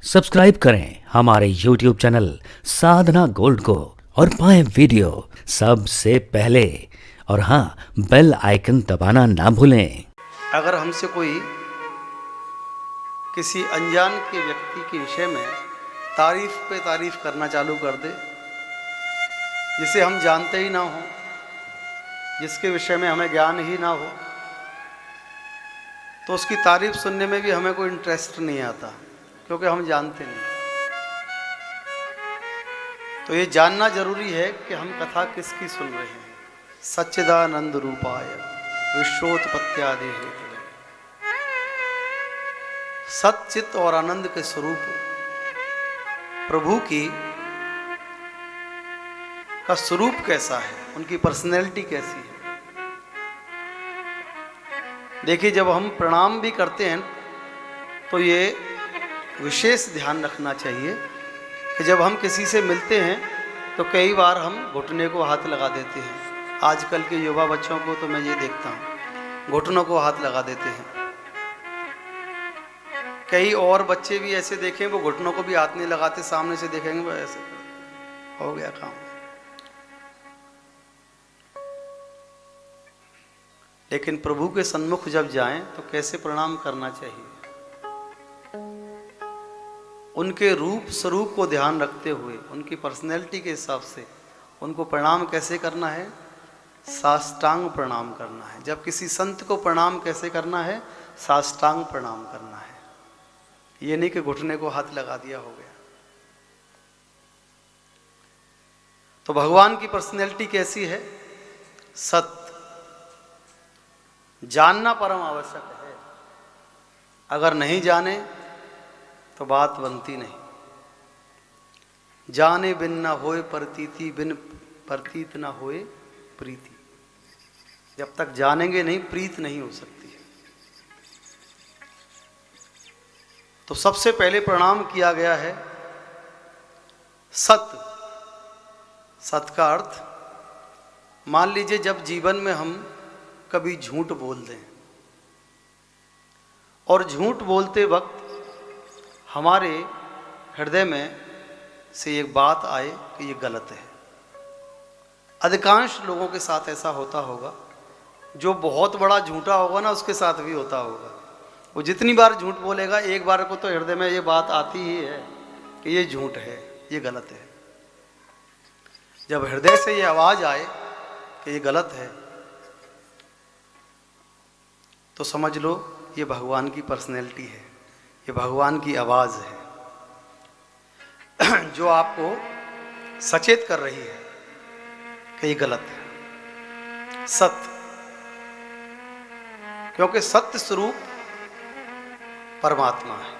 Subscribe करें हमारे YouTube channel साधना gold को और पाएं वीडियो सबसे पहले। और हाँ, बेल आइकन दबाना ना भूलें। अगर हमसे कोई किसी अनजान के व्यक्ति के विषय में तारीफ पे तारीफ करना चालू कर दे, जिसे हम जानते ही ना हो, जिसके विषय में हमें ज्ञान ही ना हो, तो उसकी तारीफ सुनने में भी हमें कोई इंटरेस्ट नहीं आता, क्योंकि हम जानते नहीं। तो ये जानना जरूरी है कि हम कथा किसकी सुन रहे हैं। सच्चिदानंद रूपाय विश्वोत्पत्त्यादि हेतवे, सच्चित और आनंद के स्वरूप प्रभु की का स्वरूप कैसा है, उनकी पर्सनैलिटी कैसी है। देखिए, जब हम प्रणाम भी करते हैं तो ये विशेष ध्यान रखना चाहिए कि जब हम किसी से मिलते हैं तो कई बार हम घुटने को हाथ लगा देते हैं। आजकल के युवा बच्चों को तो मैं ये देखता हूँ, घुटनों को हाथ लगा देते हैं। कई और बच्चे भी ऐसे देखें, वो घुटनों को भी हाथ नहीं लगाते, सामने से देखेंगे वो ऐसे हो गया काम। लेकिन प्रभु के सन्मुख जब जाएं तो कैसे प्रणाम करना चाहिए, उनके रूप स्वरूप को ध्यान रखते हुए, उनकी पर्सनैलिटी के हिसाब से उनको प्रणाम कैसे करना है। साष्टांग प्रणाम करना है। जब किसी संत को प्रणाम कैसे करना है, साष्टांग प्रणाम करना है। ये नहीं कि घुटने को हाथ लगा दिया हो गया। तो भगवान की पर्सनैलिटी कैसी है? सत्य। जानना परम आवश्यक है। अगर नहीं जाने तो बात बनती नहीं। जाने बिन न होए प्रतीति, बिन प्रतीत न होए प्रीति। जब तक जानेंगे नहीं, प्रीत नहीं हो सकती है। तो सबसे पहले प्रणाम किया गया है सत्य। सत्य का अर्थ, मान लीजिए जब जीवन में हम कभी झूठ बोल दें और झूठ बोलते वक्त हमारे हृदय में से एक बात आए कि ये गलत है। अधिकांश लोगों के साथ ऐसा होता होगा। जो बहुत बड़ा झूठा होगा ना, उसके साथ भी होता होगा। वो जितनी बार झूठ बोलेगा, एक बार को तो हृदय में ये बात आती ही है कि ये झूठ है, ये गलत है। जब हृदय से ये आवाज़ आए कि ये गलत है, तो समझ लो ये भगवान की पर्सनैलिटी है, ये भगवान की आवाज़ है जो आपको सचेत कर रही है कि ये गलत है। सत्य, क्योंकि सत्य स्वरूप परमात्मा है।